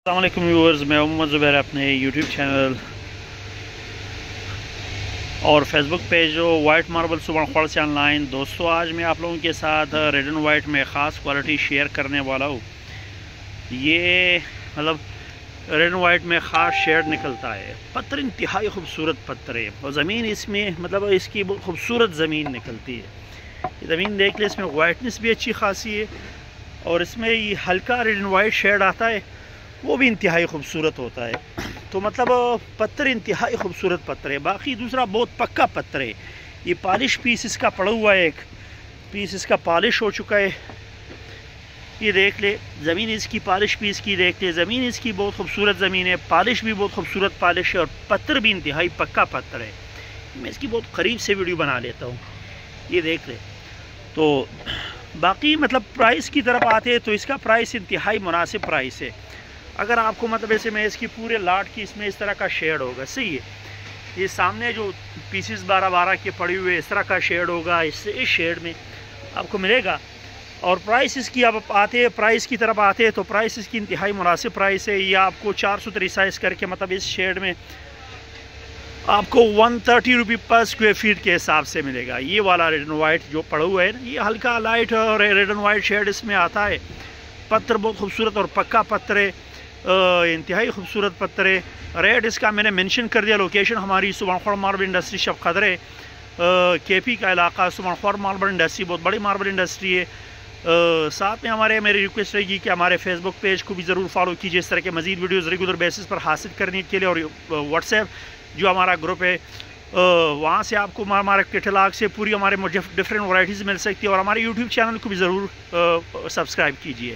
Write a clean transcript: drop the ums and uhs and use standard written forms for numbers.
السلام علیکم ویورز، میں محمد زبیر اپنے یوٹیوب چینل اور فیس بک پیج جو وائٹ ماربل سبن خوڑ سے آن لائن دوستو، آج میں آپ لوگوں کے ساتھ ریڈ اینڈ وائٹ میں خاص کوالٹی شیئر کرنے والا ہوں۔ یہ ریڈ اینڈ وائٹ میں خاص شیڈ نکلتا ہے، پتھر انتہائی خوبصورت پتھر ہے اور زمین اس میں اس کی بہت خوبصورت زمین نکلتی ہے۔ یہ زمین دیکھ لیں، اس میں وائٹنس بھی اچھی خاصی ہے اور اس میں یہ ہلکا ریڈ اینڈ وائٹ شیڈ آتا ہے، وہ بھی انتہائی خوبصورت ہوتا ہے۔ تو پتھر انتہائی خوبصورت پتھر ہے۔ باقی دوسرا بہت پکا پتھر ہے، یہ پالش پیس اس کا پڑا ہوا ہے، ایک پیس اس کا پالش ہو چکا ہے۔ یہ دیکھ لے زمین اس کی پالش پیس کی، دیکھ لے زمین اس کی بہت خوبصورت زمین ہے، پالش بھی بہت خوبصورت پالش ہے اور پتھر بھی انتہائی پکا پتھر ہے۔ میں اس کی بہت قریب سے ویڈیو بنا لیتا ہوں، یہ دیکھ لے۔ تو باقی پرائس کی طرف آتے ہیں تو اس کا پرائس انتہائی مناسب پرائس ہے۔ اگر آپ کو ایسے میں اس کی پورے لاٹ کی اس میں اس طرح کا شیڈ ہوگا، صحیح ہے، یہ سامنے جو پیسز 12 کے پڑے ہوئے اس طرح کا شیڈ ہوگا، اس شیڈ میں آپ کو ملے گا۔ اور پرائس اس کی اب آتے ہیں، پرائس کی طرف آتے ہیں تو پرائس اس کی انتہائی مناسب پرائس ہے۔ یہ آپ کو 463 کر کے اس شیڈ میں آپ کو 130 روپی پر اسکوائر فیٹ کے حساب سے ملے گا۔ یہ والا ریڈ اینڈ وائٹ جو پڑا ہوا ہے نا، یہ ہلکا لائٹ اور ریڈ اینڈ وائٹ شیڈ اس میں آتا ہے۔ پتھر بہت خوبصورت اور پکا پتھر ہے، انتہائی خوبصورت پتھر ہے۔ ریٹ اس کا میں نے منشن کر دیا، لوکیشن ہماری سبن خوڑ ماربل انڈسٹری شب قدر ہے، کے پی کا علاقہ، سبن خوڑ ماربل انڈسٹری بہت بڑی ماربل انڈسٹری ہے۔ ساتھ میں میری ریکویسٹ رہے گی کہ ہمارے فیس بک پیج کو بھی ضرور فالو کیجیے اس طرح کے مزید ویڈیوز ریگولر بیسس پر حاصل کرنے کے لیے، اور واٹس ایپ جو ہمارا گروپ ہے وہاں سے آپ کو ہمارے کیٹلاگ سے پوری ہمارے ڈفرینٹ ورائٹیز مل سکتی ہے، اور ہمارے یوٹیوب چینل کو بھی ضرور سبسکرائب کیجیے۔